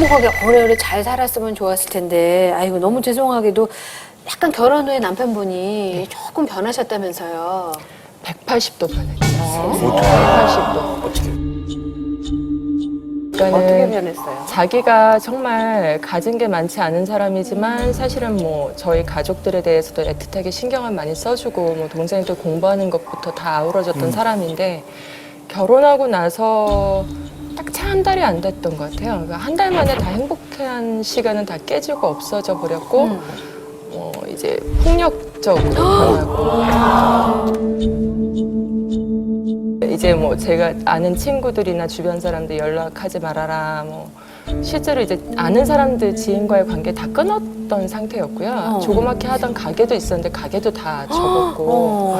행복하게 오래오래 잘 살았으면 좋았을 텐데, 아이고, 너무 죄송하게도 약간 결혼 후에 남편분이 조금 변하셨다면서요. 180도 변했죠. 180도. 어떻게 변했어요? 자기가 정말 가진 게 많지 않은 사람이지만 사실은 뭐 저희 가족들에 대해서도 애틋하게 신경을 많이 써주고 뭐 동생들 공부하는 것부터 다 아우러졌던 사람인데 결혼하고 나서 딱 채 한 달이 안 됐던 것 같아요. 그러니까 한 달 만에 다 행복한 시간은 다 깨지고 없어져 버렸고 이제 폭력적으로 변하고 이제 뭐 제가 아는 친구들이나 주변 사람들 연락하지 말아라 뭐 실제로 이제 아는 사람들 지인과의 관계 다 끊었던 상태였고요. 조그맣게 하던 가게도 있었는데 가게도 다 접었고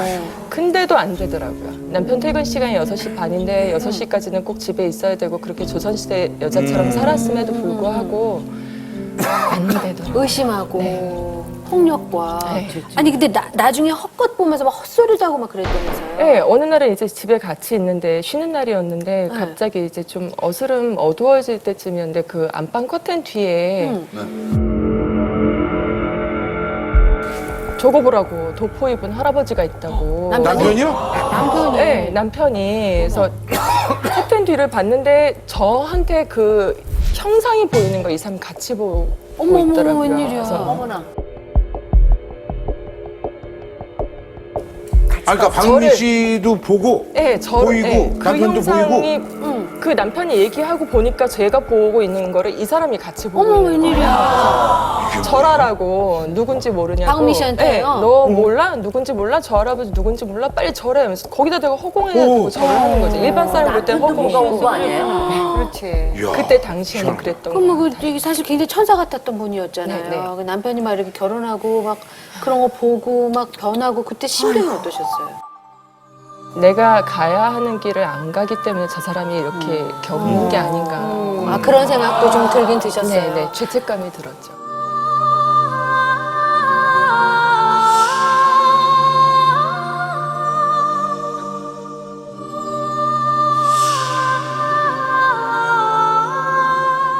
근데도 안 되더라고요. 남편 퇴근 시간이 6시 반인데 6시까지는 꼭 집에 있어야 되고 그렇게 조선시대 여자처럼 살았음에도 불구하고 안 되더라고요. 의심하고. 네. 폭력과. 네. 아니, 근데 나중에 헛것 보면서 막 헛소리도 하고 막 그랬다면서요. 네, 어느 날은 이제 집에 같이 있는데 쉬는 날이었는데 갑자기 이제 좀 어두워질 때쯤이었는데 그 안방 커튼 뒤에 저거 보라고 도포 입은 할아버지가 있다고. 남편이요? 남편이. 네, 남편이. 그래서 커튼 뒤를 봤는데 저한테 그 형상이 보이는 거 이 사람 같이 보고 있더라고요. 웬일이야. 그래서 어머나. 그러니까 박미 씨도 보고 네, 보이고 네, 그 남편도 형상이 보이고 그 남편이 얘기하고 보니까 제가 보고 있는 거를 이 사람이 같이 보고 어머, 있는 거예요. 웬일이야. 절하라고 누군지 모르냐고. 박미 씨한테요? 네, 너 몰라? 누군지 몰라? 저 할아버지 누군지 몰라? 빨리 절해. 하면서 거기다 대고 허공해가지고 절을 하는 거지. 일반 사람 볼 땐 허공이고. 거 아니에요? 그렇지. 이야. 그때 당시에는 그랬던 그럼 거예요. 뭐 이게 사실 굉장히 천사 같았던 분이었잖아요. 네, 네. 그 남편이 막 이렇게 결혼하고 막 그런 거 보고 막 변하고 그때 심경이 어떠셨어요? 내가 가야 하는 길을 안 가기 때문에 저 사람이 이렇게 겪는 게 아닌가. 아, 그런 생각도 좀 들긴 드셨어요. 네, 죄책감이 들었죠.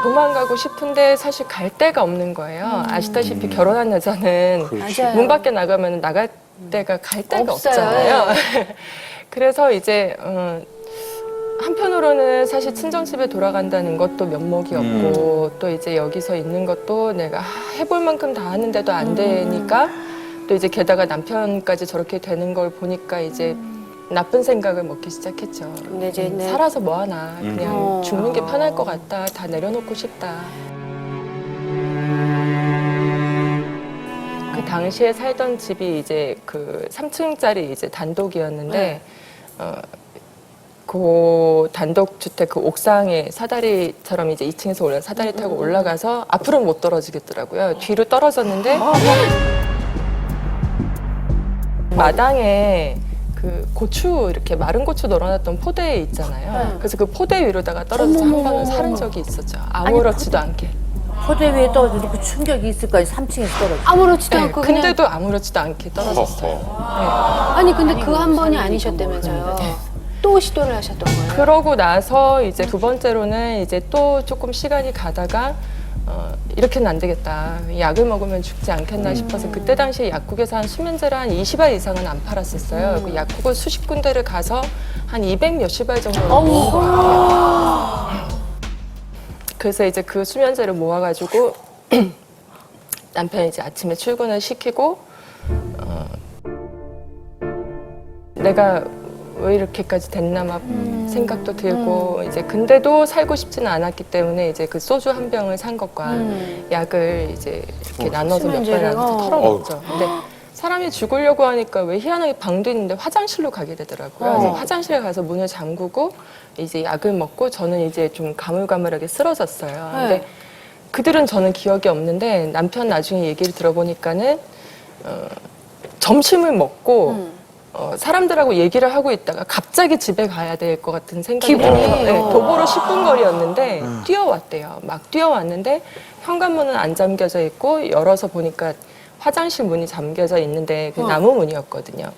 도망가고 싶은데 사실 갈 데가 없는 거예요. 아시다시피 결혼한 여자는 맞아요. 문 밖에 나가면 나갈 데가 갈 데가 없어요. 없잖아요. 그래서 이제 한편으로는 사실 친정집에 돌아간다는 것도 면목이 없고 또 이제 여기서 있는 것도 내가 해볼 만큼 다 하는데도 안 되니까 또 이제 게다가 남편까지 저렇게 되는 걸 보니까 이제 나쁜 생각을 먹기 시작했죠. 근데 이제 네. 살아서 뭐 하나 그냥 어. 죽는 게 편할 것 같다. 다 내려놓고 싶다. 그 당시에 살던 집이 이제 그 3층짜리 이제 단독이었는데 그 단독 주택 그 옥상에 사다리처럼 이제 2층에서 사다리 타고 올라가서 앞으로는 못 떨어지겠더라고요. 뒤로 떨어졌는데 마당에 그 고추 이렇게 마른 고추 널어놨던 포대 있잖아요. 그래서 그 포대 위로다가 떨어져서 한 번은 사른 적이 있었죠. 아무렇지도 않게. 포대 위에 떨어져도 그 충격이 있을 거예요. 3층에서 떨어져. 아무렇지도 네, 않고 그냥. 근데도 아무렇지도 않게 떨어졌어요. 아니, 근데 그 한 번이 아니셨다면서요. 또 시도를 하셨던 거예요? 그러고 나서 이제 두 번째로는 이제 또 조금 시간이 가다가 이렇게는 안 되겠다. 약을 먹으면 죽지 않겠나 싶어서 그때 당시에 약국에서 한 수면제를 한 20알 이상은 안 팔았었어요. 그 약국을 수십 군데를 가서 한 200 몇십 알 정도를 모은 것 같아요. 그래서 이제 그 수면제를 모아가지고 남편이 이제 아침에 출근을 시키고 내가 왜 이렇게까지 됐나 막 생각도 들고 이제 근데도 살고 싶지는 않았기 때문에 이제 그 소주 한 병을 산 것과 약을 이제 이렇게 나눠서 몇 수면제를, 번을 나눠서 털어먹죠. 근데 사람이 죽으려고 하니까 왜 희한하게 방도 있는데 화장실로 가게 되더라고요. 그래서 화장실에 가서 문을 잠그고 이제 약을 먹고 저는 이제 좀 가물가물하게 쓰러졌어요. 근데 그들은 저는 기억이 없는데 남편 나중에 얘기를 들어보니까는 점심을 먹고 사람들하고 얘기를 하고 있다가 갑자기 집에 가야 될 것 같은 생각이 기분이? 들어서 네, 도보로 10분 거리였는데 뛰어왔대요. 막 뛰어왔는데 현관문은 안 잠겨져 있고 열어서 보니까 화장실 문이 잠겨져 있는데 그 나무 문이었거든요.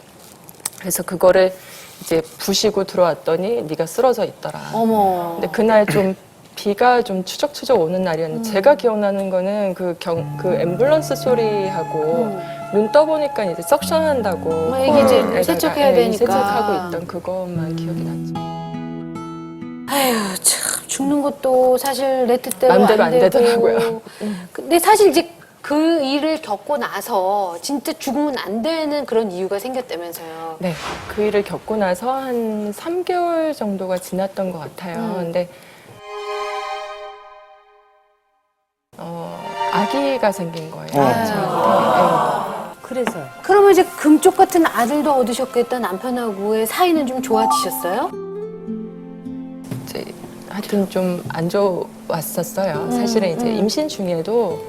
그래서 그거를 이제 부시고 들어왔더니 네가 쓰러져 있더라. 어머. 근데 그날 좀 비가 좀 추적추적 오는 날이었는데 제가 기억나는 거는 그 앰뷸런스 소리하고 눈 떠보니까 이제 석션한다고 이게 이제 코에다가, 세척해야 되니까. 세척하고 있던 그것만 기억이 났죠. 아휴, 참 죽는 것도 사실 내 뜻대로 맘대로 안 안 되고. 되더라고요. 근데 사실 이제 그 일을 겪고 나서 진짜 죽으면 안 되는 그런 이유가 생겼다면서요. 네, 그 일을 겪고 나서 한 3개월 정도가 지났던 것 같아요. 근데 아기가 생긴 거예요. 저한테. 그래서 그러면 이제 금쪽 같은 아들도 얻으셨겠다. 남편하고의 사이는 좀 좋아지셨어요? 이제 하여튼 좀 안 좋았었어요. 사실은 이제 임신 중에도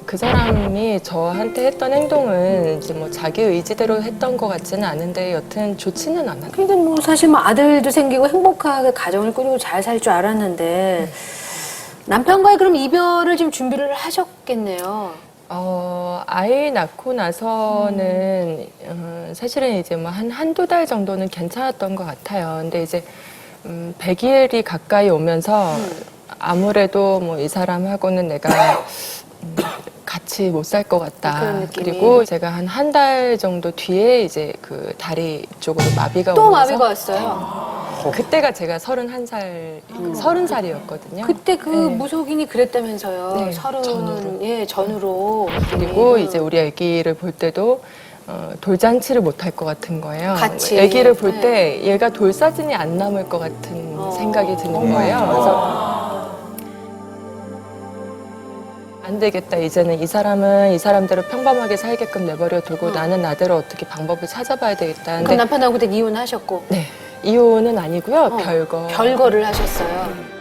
그 사람이 저한테 했던 행동은 이제 뭐 자기 의지대로 했던 것 같지는 않은데 여튼 좋지는 않았어요. 근데 뭐 사실 뭐 아들도 생기고 행복하게 가정을 꾸리고 잘 살 줄 알았는데 남편과의 그럼 이별을 지금 준비를 하셨겠네요. 아이 낳고 나서는 사실은 이제 뭐 한두 달 정도는 괜찮았던 것 같아요. 근데 이제 100일이 가까이 오면서 아무래도 뭐 이 사람하고는 내가 같이 못 살 것 같다. 그런 느낌이. 그리고 제가 한 달 정도 뒤에 이제 그 다리 쪽으로 마비가 또 오면서 마비가 왔어요. 그때가 제가 30살이었거든요. 그때 그 네. 무속인이 그랬다면서요. 네, 30, 전으로. 예, 전으로. 그리고 이제 우리 아기를 볼 때도 돌잔치를 못 할 것 같은 거예요. 같이. 아기를 볼 때 얘가 돌사진이 안 남을 것 같은 생각이 드는 거예요. 그래서 안 되겠다. 이제는 이 사람대로 평범하게 살게끔 내버려 두고 나는 나대로 어떻게 방법을 찾아봐야 되겠다. 그럼 남편하고 그때 이혼하셨고. 네, 이혼은 아니고요. 별거. 별거를 하셨어요.